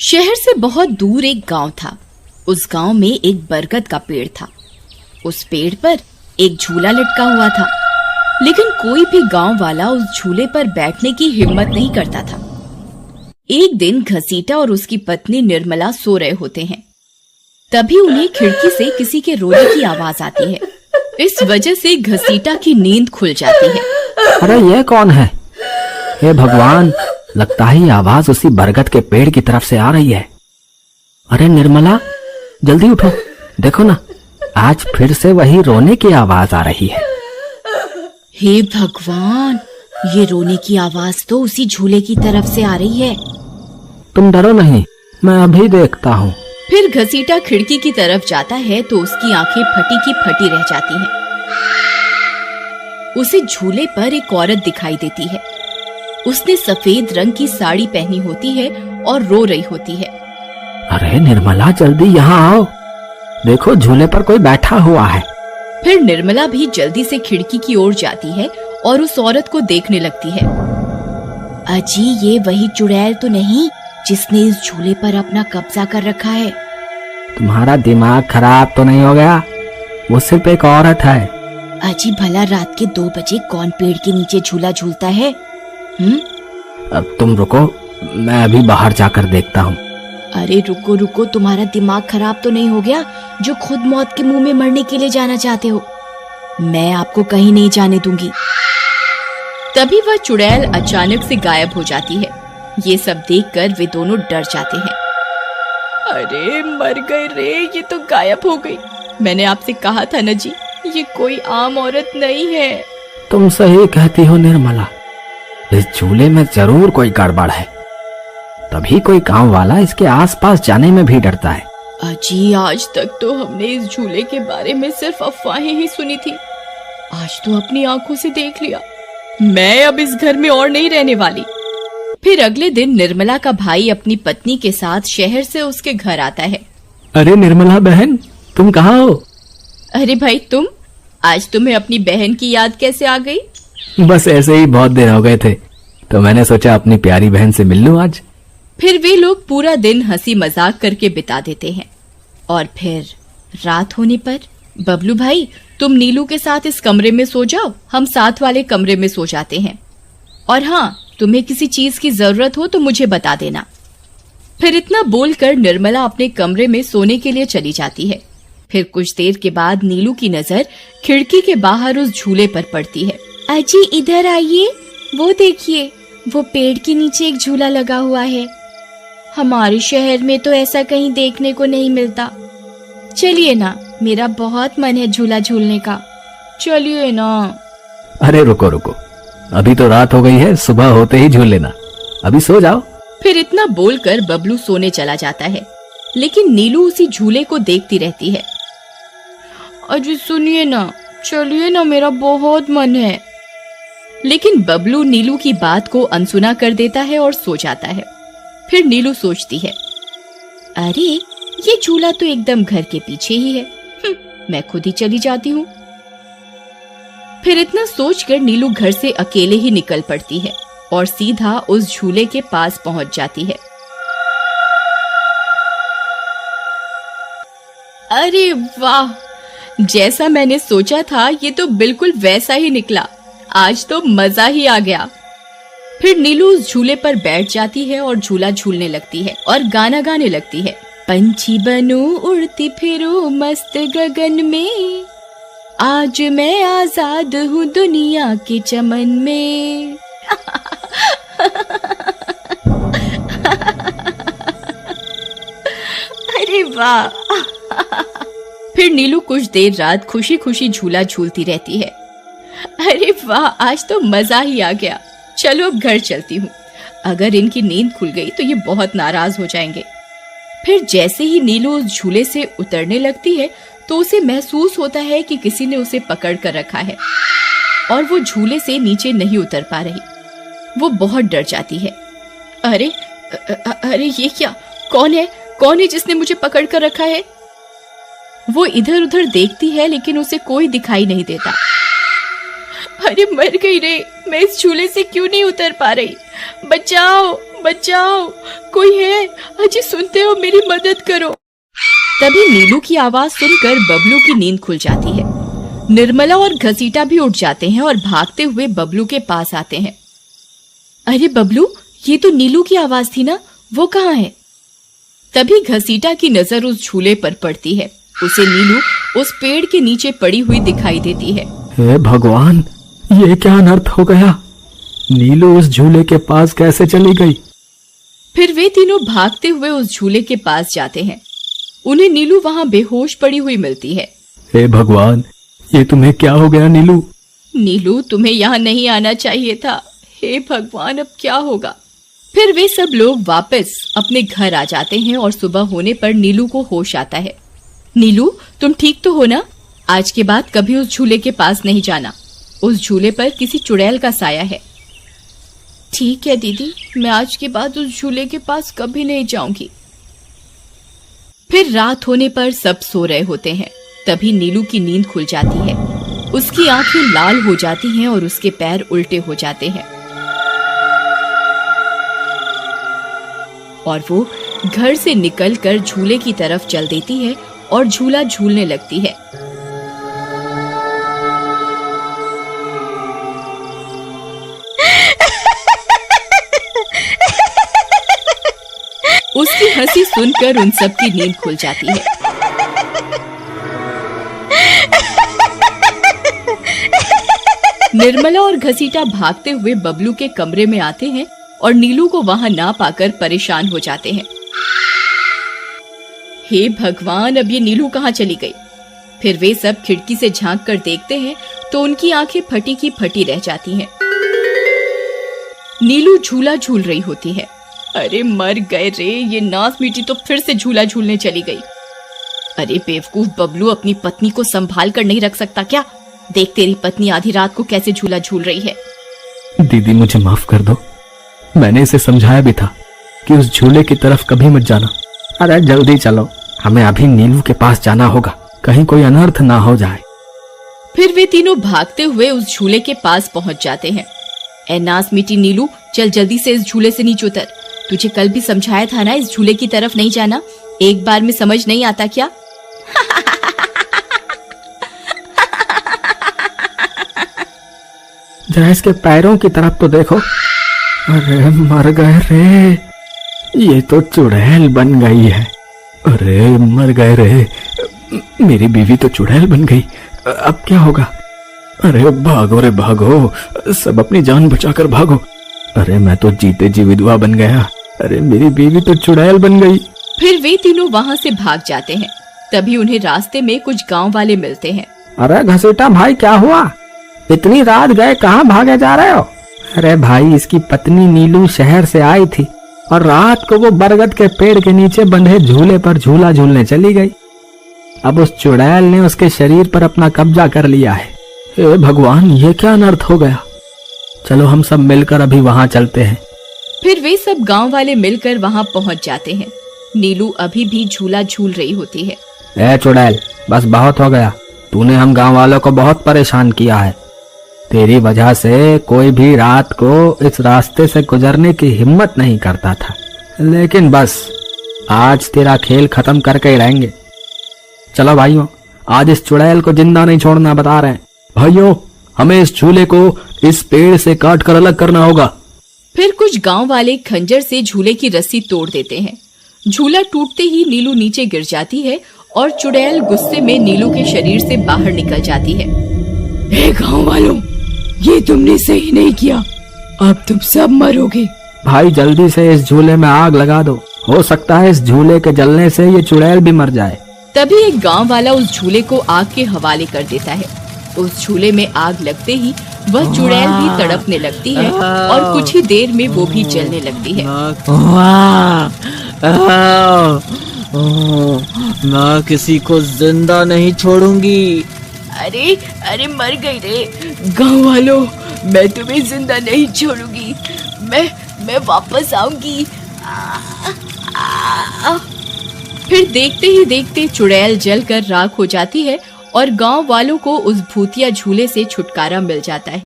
शहर से बहुत दूर एक गांव था। उस गांव में एक बरगद का पेड़ था। उस पेड़ पर एक झूला लटका हुआ था, लेकिन कोई भी गांव वाला उस झूले पर बैठने की हिम्मत नहीं करता था। एक दिन घसीटा और उसकी पत्नी निर्मला सो रहे होते हैं। तभी उन्हें खिड़की से किसी के रोने की आवाज आती है। इस वजह से घसीटा की नींद खुल जाती है। अरे ये कौन है? हे भगवान, लगता है ये आवाज उसी बरगद के पेड़ की तरफ से आ रही है। अरे निर्मला, जल्दी उठो, देखो ना, आज फिर से वही रोने की आवाज आ रही है। हे भगवान, ये रोने की आवाज तो उसी झूले की तरफ से आ रही है। तुम डरो नहीं, मैं अभी देखता हूँ। फिर घसीटा खिड़की की तरफ जाता है तो उसकी आंखें फटी की फटी रह जाती हैं। उसे झूले पर एक औरत दिखाई देती है। उसने सफेद रंग की साड़ी पहनी होती है और रो रही होती है। अरे निर्मला, जल्दी यहाँ आओ, देखो झूले पर कोई बैठा हुआ है। फिर निर्मला भी जल्दी से खिड़की की ओर जाती है और उस औरत को देखने लगती है। अजी, ये वही चुड़ैल तो नहीं जिसने इस झूले पर अपना कब्जा कर रखा है? तुम्हारा दिमाग खराब तो नहीं हो गया? वो सिर्फ एक औरत है। अजी, भला रात के 2 बजे कौन पेड़ के नीचे झूला झूलता है? अब तुम रुको, मैं अभी बाहर जाकर देखता हूँ। अरे रुको रुको, तुम्हारा दिमाग खराब तो नहीं हो गया जो खुद मौत के मुंह में मरने के लिए जाना चाहते हो? मैं आपको कहीं नहीं जाने दूंगी। तभी वह चुड़ैल अचानक से गायब हो जाती है। ये सब देखकर वे दोनों डर जाते हैं। अरे मर गए रे, ये तो गायब हो गई। मैंने आपसे कहा था ना जी, ये कोई आम औरत नहीं है। तुम सही कहती हो निर्मला, इस झूले में जरूर कोई गड़बड़ है, तभी कोई गांव वाला इसके आसपास जाने में भी डरता है। अजी, आज तक तो हमने इस झूले के बारे में सिर्फ अफवाहें ही सुनी थी, आज तो अपनी आंखों से देख लिया। मैं अब इस घर में और नहीं रहने वाली। फिर अगले दिन निर्मला का भाई अपनी पत्नी के साथ शहर से उसके घर आता है। अरे निर्मला बहन, तुम कहाँ हो? अरे भाई, तुम आज तुम्हें अपनी बहन की याद कैसे आ गई? बस ऐसे ही बहुत दिन हो गए थे, तो मैंने सोचा अपनी प्यारी बहन से मिल लूं आज। फिर वे लोग पूरा दिन हंसी मजाक करके बिता देते हैं। और फिर रात होने पर, बबलू भाई, तुम नीलू के साथ इस कमरे में सो जाओ, हम साथ वाले कमरे में सो जाते हैं। और हाँ, तुम्हें किसी चीज की जरूरत हो तो मुझे बता देना। फिर इतना बोलकर निर्मला अपने कमरे में सोने के लिए चली जाती है। फिर कुछ देर के बाद नीलू की नजर खिड़की के बाहर उस झूले पर पड़ती है। अजी, इधर आइए, वो देखिए, वो पेड़ के नीचे एक झूला लगा हुआ है। हमारे शहर में तो ऐसा कहीं देखने को नहीं मिलता। चलिए ना, मेरा बहुत मन है झूला झूलने का, चलिए ना। अरे रुको रुको, अभी तो रात हो गई है, सुबह होते ही झूल लेना, अभी सो जाओ। फिर इतना बोलकर बबलू सोने चला जाता है, लेकिन नीलू उसी झूले को देखती रहती है। अजी सुनिए ना, चलिए ना, मेरा बहुत मन है। लेकिन बबलू नीलू की बात को अनसुना कर देता है और सो जाता है। फिर नीलू सोचती है, अरे ये झूला तो एकदम घर के पीछे ही है, मैं खुद ही चली जाती हूँ। फिर इतना सोचकर नीलू घर से अकेले ही निकल पड़ती है और सीधा उस झूले के पास पहुंच जाती है। अरे वाह, जैसा मैंने सोचा था ये तो बिल्कुल वैसा ही निकला। आज तो मजा ही आ गया। फिर नीलू उस झूले पर बैठ जाती है और झूला झूलने लगती है और गाना गाने लगती है। पंछी बनूं उड़ती फिरूं मस्त गगन में, आज मैं आजाद हूँ दुनिया के चमन में। अरे वाह। फिर नीलू कुछ देर रात खुशी खुशी झूला झूलती रहती है। अरे वाह, आज तो मजा ही आ गया। चलो अब घर चलती हूँ, अगर इनकी नींद खुल गई तो ये बहुत नाराज हो जाएंगे। फिर जैसे ही नीलू उस झूले से उतरने लगती है तो उसे महसूस होता है कि किसी ने उसे पकड़ कर रखा है और वो झूले से नीचे नहीं उतर पा रही। वो बहुत डर जाती है। अरे अरे ये क्या, कौन है जिसने मुझे पकड़ कर रखा है? वो इधर उधर देखती है लेकिन उसे कोई दिखाई नहीं देता। अरे मर गई रे, मैं इस झूले से क्यों नहीं उतर पा रही? बचाओ बचाओ, कोई है? अजी सुनते हो, मेरी मदद करो। तभी नीलू की आवाज सुनकर बबलू की नींद खुल जाती है। निर्मला और घसीटा भी उठ जाते हैं और भागते हुए बबलू के पास आते हैं। अरे बबलू, ये तो नीलू की आवाज थी ना, वो कहाँ है? तभी घसीटा की नजर उस झूले पर पड़ती है। उसे नीलू उस पेड़ के नीचे पड़ी हुई दिखाई देती है। हे भगवान, ये क्या अनर्थ हो गया? नीलू उस झूले के पास कैसे चली गई? फिर वे तीनों भागते हुए उस झूले के पास जाते हैं। उन्हें नीलू वहां बेहोश पड़ी हुई मिलती है। हे भगवान, ये तुम्हें क्या हो गया नीलू? नीलू, तुम्हें यहाँ नहीं आना चाहिए था। हे भगवान, अब क्या होगा? फिर वे सब लोग वापस अपने घर आ जाते हैं और सुबह होने पर नीलू को होश आता है। नीलू, तुम ठीक तो हो ना? आज के बाद कभी उस झूले के पास नहीं जाना। उस झूले पर किसी चुड़ैल का साया है। ठीक है दीदी, मैं आज के बाद उस झूले के पास कभी नहीं जाऊंगी। फिर रात होने पर सब सो रहे होते हैं। तभी नीलू की नींद खुल जाती है। उसकी आंखें लाल हो जाती हैं और उसके पैर उल्टे हो जाते हैं और वो घर से निकलकर झूले की तरफ चल देती है और झूला झूलने लगती है। उसकी हंसी सुनकर उन सबकी नींद खुल जाती है। निर्मला और घसीटा भागते हुए बबलू के कमरे में आते हैं और नीलू को वहां ना पाकर परेशान हो जाते हैं। हे भगवान, अब ये नीलू कहाँ चली गई? फिर वे सब खिड़की से झांक कर देखते हैं तो उनकी आंखें फटी की फटी रह जाती हैं। नीलू झूला झूल रही होती है। अरे मर गए रे, ये नास मीठी तो फिर से झूला झूलने चली गई। अरे बेवकूफ बबलू, अपनी पत्नी को संभाल कर नहीं रख सकता क्या? देख तेरी पत्नी आधी रात को कैसे झूला झूल रही है। दीदी, मुझे माफ कर दो। मैंने इसे समझाया भी था कि उस झूले की तरफ कभी मत जाना। अरे जल्दी चलो, हमें अभी नीलू के पास जाना होगा, कहीं कोई अनर्थ ना हो जाए। फिर वे तीनों भागते हुए उस झूले के पास पहुंच जाते हैं। ए नास मीठी नीलू, चल जल्दी से इस झूले से नीचे उतर। तुझे कल भी समझाया था ना इस झूले की तरफ नहीं जाना। एक बार में समझ नहीं आता क्या? जरा इसके पैरों की तरफ तो देखो। अरे मर गए रे, ये तो चुड़ैल बन गई है। अरे मर गए रे, मेरी बीवी तो चुड़ैल बन गई। अब क्या होगा? अरे भागो रे भागो, सब अपनी जान बचाकर भागो। अरे मैं तो जीते जी विधवा बन गया। अरे मेरी बीवी तो चुड़ैल बन गई। फिर वे तीनों वहां से भाग जाते हैं। तभी उन्हें रास्ते में कुछ गांव वाले मिलते हैं। अरे घसीटा भाई, क्या हुआ? इतनी रात गए कहाँ भागे जा रहे हो? अरे भाई, इसकी पत्नी नीलू शहर से आई थी और रात को वो बरगद के पेड़ के नीचे बंधे झूले पर झूला झूलने चली गई। अब उस चुड़ैल ने उसके शरीर पर अपना कब्जा कर लिया है। हे भगवान, ये क्या अनर्थ हो गया? चलो हम सब मिलकर अभी वहां चलते हैं। फिर वे सब गांव वाले मिलकर वहां पहुंच जाते हैं। नीलू अभी भी झूला झूल रही होती है। ए चुड़ैल, बस बहुत हो गया। तूने हम गांव वालों को बहुत परेशान किया है। तेरी वजह से कोई भी रात को इस रास्ते से गुजरने की हिम्मत नहीं करता था, लेकिन बस आज तेरा खेल खत्म करके ही रहेंगे। चलो भाइयों, आज इस चुड़ैल को जिंदा नहीं छोड़ना बता रहे हैं। भाइयों, हमें इस झूले को इस पेड़ से काट कर अलग करना होगा। फिर कुछ गांव वाले खंजर से झूले की रस्सी तोड़ देते हैं। झूला टूटते ही नीलू नीचे गिर जाती है और चुड़ैल गुस्से में नीलू के शरीर से बाहर निकल जाती है। हे गांव वालों, ये तुमने सही नहीं किया, अब तुम सब मरोगे। भाई जल्दी से इस झूले में आग लगा दो, हो सकता है इस झूले के जलने से ये चुड़ैल भी मर जाए। तभी एक गांव वाला उस झूले को आग के हवाले कर देता है। उस झूले में आग लगते ही वह चुड़ैल भी तड़पने लगती है और कुछ ही देर में वो भी जलने लगती है। मैं किसी को जिंदा नहीं छोड़ूंगी। अरे अरे मर गई रे। गांव वालों, मैं तुम्हें जिंदा नहीं छोड़ूंगी। मैं वापस आऊंगी। फिर देखते ही देखते चुड़ैल जलकर राख हो जाती है और गांव वालों को उस भूतिया झूले से छुटकारा मिल जाता है।